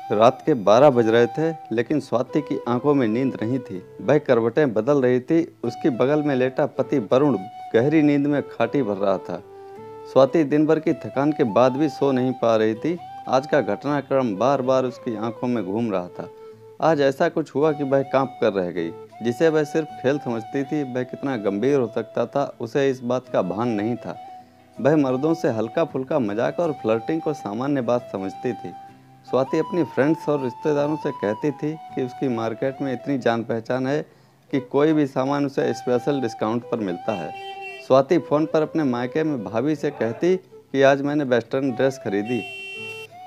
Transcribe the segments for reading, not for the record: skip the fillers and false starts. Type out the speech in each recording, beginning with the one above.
रात के 12 बज रहे थे, लेकिन स्वाति की आंखों में नींद नहीं थी। वह करवटें बदल रही थी। उसकी बगल में लेटा पति वरुण गहरी नींद में खाटी भर रहा था। स्वाति दिन भर की थकान के बाद भी सो नहीं पा रही थी। आज का घटनाक्रम बार बार उसकी आंखों में घूम रहा था। आज ऐसा कुछ हुआ कि वह कांप कर रह गई। जिसे वह सिर्फ खेल समझती थी, वह कितना गंभीर हो सकता था, उसे इस बात का भान नहीं था। वह मर्दों से हल्का फुल्का मजाक और फ्लर्टिंग को सामान्य बात समझती थी। स्वाति अपनी फ्रेंड्स और रिश्तेदारों से कहती थी कि उसकी मार्केट में इतनी जान पहचान है कि कोई भी सामान उसे स्पेशल डिस्काउंट पर मिलता है। स्वाति फ़ोन पर अपने मायके में भाभी से कहती कि आज मैंने वेस्टर्न ड्रेस खरीदी,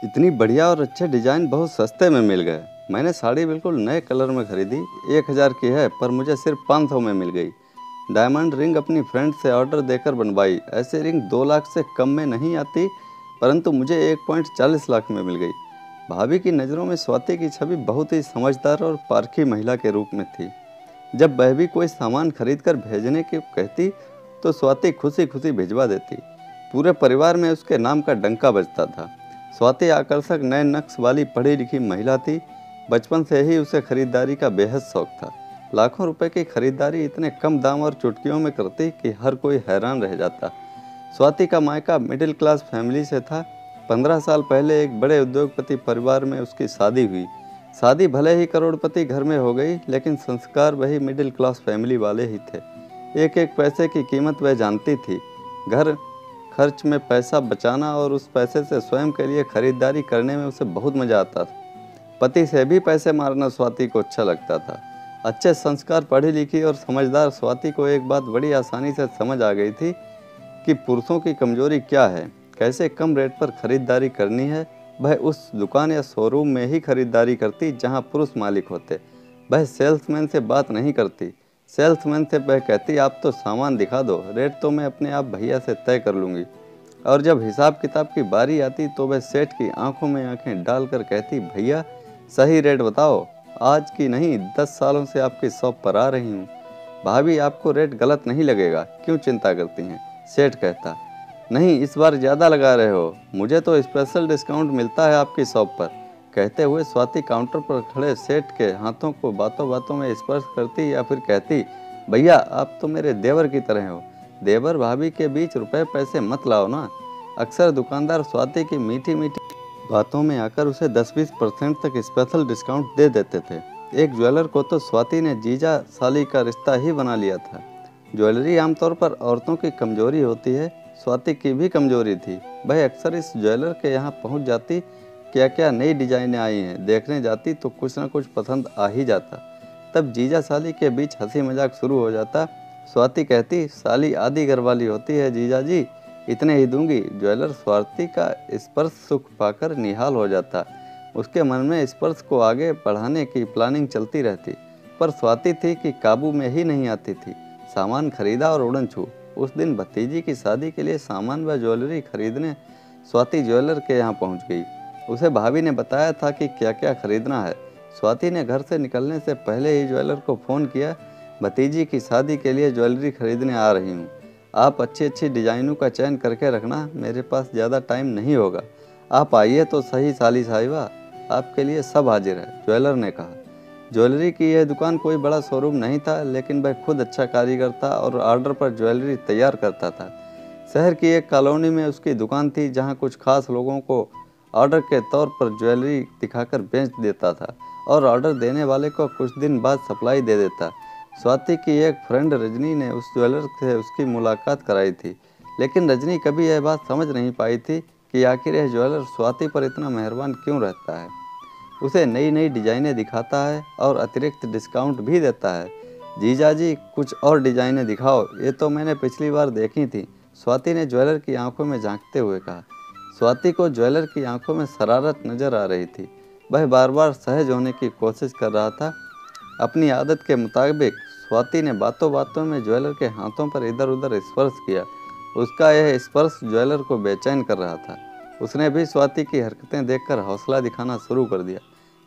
इतनी बढ़िया और अच्छे डिज़ाइन बहुत सस्ते में मिल गए। मैंने साड़ी बिल्कुल नए कलर में खरीदी, 1000 की है पर मुझे सिर्फ 500 में मिल गई। डायमंड रिंग अपनी फ्रेंड से ऑर्डर देकर बनवाई। ऐसे रिंग 2 लाख से कम में नहीं आती, परंतु मुझे 1.40 लाख में मिल गई। भाभी की नज़रों में स्वाति की छवि बहुत ही समझदार और पारखी महिला के रूप में थी। जब वह भी कोई सामान खरीद कर भेजने की कहती तो स्वाति खुशी खुशी भिजवा देती। पूरे परिवार में उसके नाम का डंका बजता था। स्वाति आकर्षक नए नक्श वाली पढ़ी लिखी महिला थी। बचपन से ही उसे खरीदारी का बेहद शौक था। लाखों रुपए की खरीदारी इतने कम दाम और चुटकियों में करती कि हर कोई हैरान रह जाता। स्वाति का मायका मिडिल क्लास फैमिली से था। 15 साल पहले एक बड़े उद्योगपति परिवार में उसकी शादी हुई। शादी भले ही करोड़पति घर में हो गई, लेकिन संस्कार वही मिडिल क्लास फैमिली वाले ही थे। एक एक पैसे की कीमत वह जानती थी। घर खर्च में पैसा बचाना और उस पैसे से स्वयं के लिए खरीदारी करने में उसे बहुत मज़ा आता था। पति से भी पैसे मारना स्वाति को अच्छा लगता था। अच्छे संस्कार, पढ़ी लिखी और समझदार स्वाति को एक बात बड़ी आसानी से समझ आ गई थी कि पुरुषों की कमजोरी क्या है, कैसे कम रेट पर खरीदारी करनी है। वह उस दुकान या शोरूम में ही खरीदारी करती जहां पुरुष मालिक होते। वह सेल्समैन से बात नहीं करती। सेल्समैन से वह कहती आप तो सामान दिखा दो, रेट तो मैं अपने आप भैया से तय कर लूँगी। और जब हिसाब किताब की बारी आती तो वह सेठ की आंखों में आंखें डालकर कहती भैया सही रेट बताओ, आज की नहीं 10 सालों से आपकी शॉप पर आ रही हूँ। भाभी आपको रेट गलत नहीं लगेगा, क्यों चिंता करती हैं? सेठ कहता नहीं, इस बार ज़्यादा लगा रहे हो, मुझे तो स्पेशल डिस्काउंट मिलता है आपकी शॉप पर। कहते हुए स्वाति काउंटर पर खड़े सेठ के हाथों को बातों बातों में स्पर्श करती या फिर कहती भैया आप तो मेरे देवर की तरह हो। देवर भाभी के बीच रुपए पैसे मत लाओ ना। अक्सर दुकानदार स्वाति की मीठी मीठी बातों में आकर उसे 10-20% तक स्पेशल डिस्काउंट दे देते थे। एक ज्वेलर को तो स्वाति ने जीजा साली का रिश्ता ही बना लिया था। ज्वेलरी आमतौर पर औरतों की कमजोरी होती है। स्वाति की भी कमजोरी थी। वह अक्सर इस ज्वेलर के यहाँ पहुँच जाती, क्या क्या नई डिजाइनें आई हैं देखने जाती तो कुछ ना कुछ पसंद आ ही जाता। तब जीजा साली के बीच हंसी मजाक शुरू हो जाता। स्वाति कहती साली आधी घरवाली होती है जीजा जी, इतने ही दूंगी। ज्वेलर स्वाति का स्पर्श सुख पाकर निहाल हो जाता। उसके मन में स्पर्श को आगे बढ़ाने की प्लानिंग चलती रहती, पर स्वाति थी कि काबू में ही नहीं आती थी। सामान खरीदा और उड़न छू। उस दिन भतीजी की शादी के लिए सामान व ज्वेलरी खरीदने स्वाति ज्वेलर के यहाँ पहुँच गई। उसे भाभी ने बताया था कि क्या क्या खरीदना है। स्वाति ने घर से निकलने से पहले ही ज्वेलर को फ़ोन किया, भतीजी की शादी के लिए ज्वेलरी खरीदने आ रही हूँ, आप अच्छी अच्छी डिज़ाइनों का चयन करके रखना, मेरे पास ज़्यादा टाइम नहीं होगा। आप आइए तो सही साली साहिबा, आपके लिए सब हाजिर है, ज्वेलर ने कहा। ज्वेलरी की यह दुकान कोई बड़ा शोरूम नहीं था, लेकिन वह खुद अच्छा कारीगर था और ऑर्डर पर ज्वेलरी तैयार करता था। शहर की एक कॉलोनी में उसकी दुकान थी, जहां कुछ खास लोगों को ऑर्डर के तौर पर ज्वेलरी दिखाकर बेच देता था और ऑर्डर देने वाले को कुछ दिन बाद सप्लाई दे देता। स्वाति की एक फ्रेंड रजनी ने उस ज्वेलर से उसकी मुलाकात कराई थी, लेकिन रजनी कभी यह बात समझ नहीं पाई थी कि आखिर यह ज्वेलर स्वाति पर इतना मेहरबान क्यों रहता है। उसे नई नई डिज़ाइनें दिखाता है और अतिरिक्त डिस्काउंट भी देता है। जीजा जी कुछ और डिज़ाइनें दिखाओ, ये तो मैंने पिछली बार देखी थी, स्वाति ने ज्वेलर की आंखों में झांकते हुए कहा। स्वाति को ज्वेलर की आंखों में शरारत नजर आ रही थी। वह बार बार सहज होने की कोशिश कर रहा था। अपनी आदत के मुताबिक स्वाति ने बातों बातों में ज्वेलर के हाथों पर इधर उधर स्पर्श किया। उसका यह स्पर्श ज्वेलर को बेचैन कर रहा था। उसने भी स्वाति की हरकतें देखकर हौसला दिखाना शुरू कर दिया।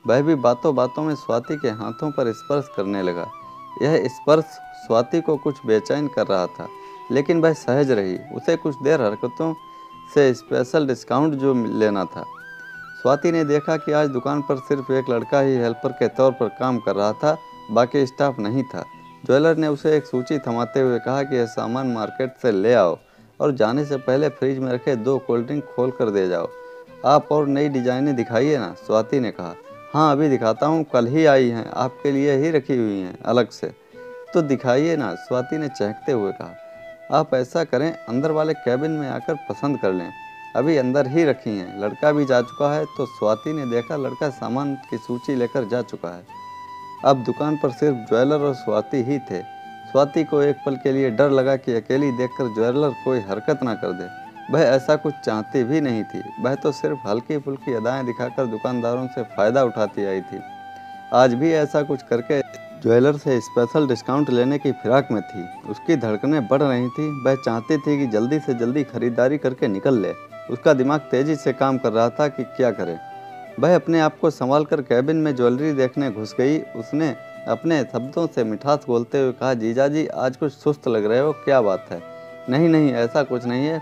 वह भी बातों बातों में स्वाति के हाथों पर स्पर्श करने लगा। यह स्पर्श स्वाति को कुछ बेचैन कर रहा था, लेकिन वह सहज रही। उसे कुछ देर हरकतों से स्पेशल डिस्काउंट जो लेना था। स्वाति ने देखा कि आज दुकान पर सिर्फ एक लड़का ही हेल्पर के तौर पर काम कर रहा था, बाकी स्टाफ नहीं था। ज्वेलर ने उसे एक सूची थमाते हुए कहा कि यह सामान मार्केट से ले आओ और जाने से पहले फ्रिज में रखे 2 कोल्ड ड्रिंक खोल कर दे जाओ। आप और नई डिजाइनें दिखाइए ना, स्वाति ने कहा। हाँ अभी दिखाता हूँ, कल ही आई हैं, आपके लिए ही रखी हुई हैं अलग से। तो दिखाइए ना, स्वाति ने चहकते हुए कहा। आप ऐसा करें, अंदर वाले कैबिन में आकर पसंद कर लें, अभी अंदर ही रखी हैं। लड़का भी जा चुका है। तो स्वाति ने देखा लड़का सामान की सूची लेकर जा चुका है। अब दुकान पर सिर्फ ज्वेलर और स्वाति ही थे। स्वाति को एक पल के लिए डर लगा कि अकेली देखकर ज्वेलर कोई हरकत ना कर दे। वह ऐसा कुछ चाहती भी नहीं थी। वह तो सिर्फ हल्की फुल्की अदाएं दिखाकर दुकानदारों से फ़ायदा उठाती आई थी। आज भी ऐसा कुछ करके ज्वेलर से स्पेशल डिस्काउंट लेने की फिराक में थी। उसकी धड़कनें बढ़ रही थी। वह चाहती थी कि जल्दी से जल्दी खरीदारी करके निकल ले। उसका दिमाग तेजी से काम कर रहा था कि क्या करे। वह अपने आप को संभाल कर कैबिन में ज्वेलरी देखने घुस गई। उसने अपने शब्दों से मिठास घोलते हुए कहा, जीजाजी आज कुछ सुस्त लग रहे हो, क्या बात है? नहीं नहीं, ऐसा कुछ नहीं है,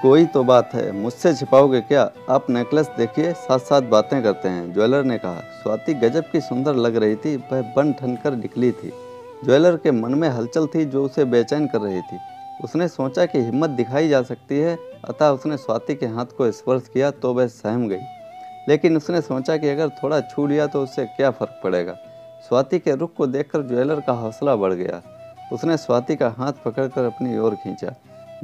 कोई तो बात है, मुझसे छिपाओगे क्या? आप नेकलेस देखिए, साथ साथ बातें करते हैं, ज्वेलर ने कहा। स्वाति गजब की सुंदर लग रही थी। वह बन ठन कर निकली थी। ज्वेलर के मन में हलचल थी जो उसे बेचैन कर रही थी। उसने सोचा कि हिम्मत दिखाई जा सकती है, अतः उसने स्वाति के हाथ को स्पर्श किया तो वह सहम गई। लेकिन उसने सोचा कि अगर थोड़ा छू लिया तो उससे क्या फ़र्क पड़ेगा। स्वाति के रुख को देखकर ज्वेलर का हौसला बढ़ गया। उसने स्वाति का हाथ पकड़कर अपनी ओर खींचा।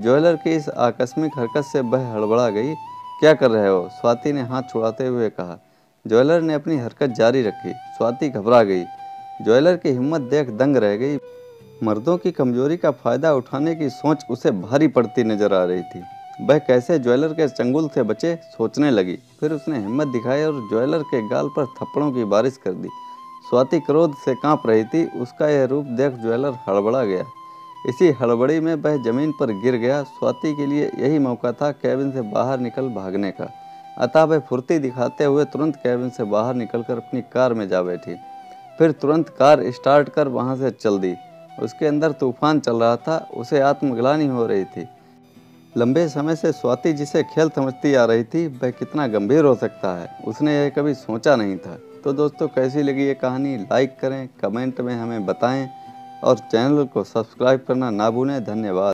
ज्वेलर की इस आकस्मिक हरकत से वह हड़बड़ा गई। क्या कर रहे हो? स्वाति ने हाथ छुड़ाते हुए कहा। ज्वेलर ने अपनी हरकत जारी रखी। स्वाति घबरा गई। ज्वेलर की हिम्मत देख दंग रह गई। मर्दों की कमजोरी का फायदा उठाने की सोच उसे भारी पड़ती नजर आ रही थी। वह कैसे ज्वेलर के चंगुल से बचे, सोचने लगी। फिर उसने हिम्मत दिखाई और ज्वेलर के गाल पर थप्पड़ों की बारिश कर दी। स्वाति क्रोध से कांप रही थी। उसका यह रूप देख ज्वेलर हड़बड़ा गया। इसी हड़बड़ी में वह जमीन पर गिर गया। स्वाति के लिए यही मौका था कैबिन से बाहर निकल भागने का। अतः वह फुर्ती दिखाते हुए तुरंत कैबिन से बाहर निकलकर अपनी कार में जा बैठी। फिर तुरंत कार स्टार्ट कर वहां से चल दी। उसके अंदर तूफान चल रहा था। उसे आत्मग्लानि हो रही थी। लंबे समय से स्वाति जिसे खेल समझती आ रही थी, वह कितना गंभीर हो सकता है, उसने यह कभी सोचा नहीं था। तो दोस्तों, कैसी लगी ये कहानी? लाइक करें, कमेंट में हमें बताएं और चैनल को सब्सक्राइब करना ना भूलें। धन्यवाद।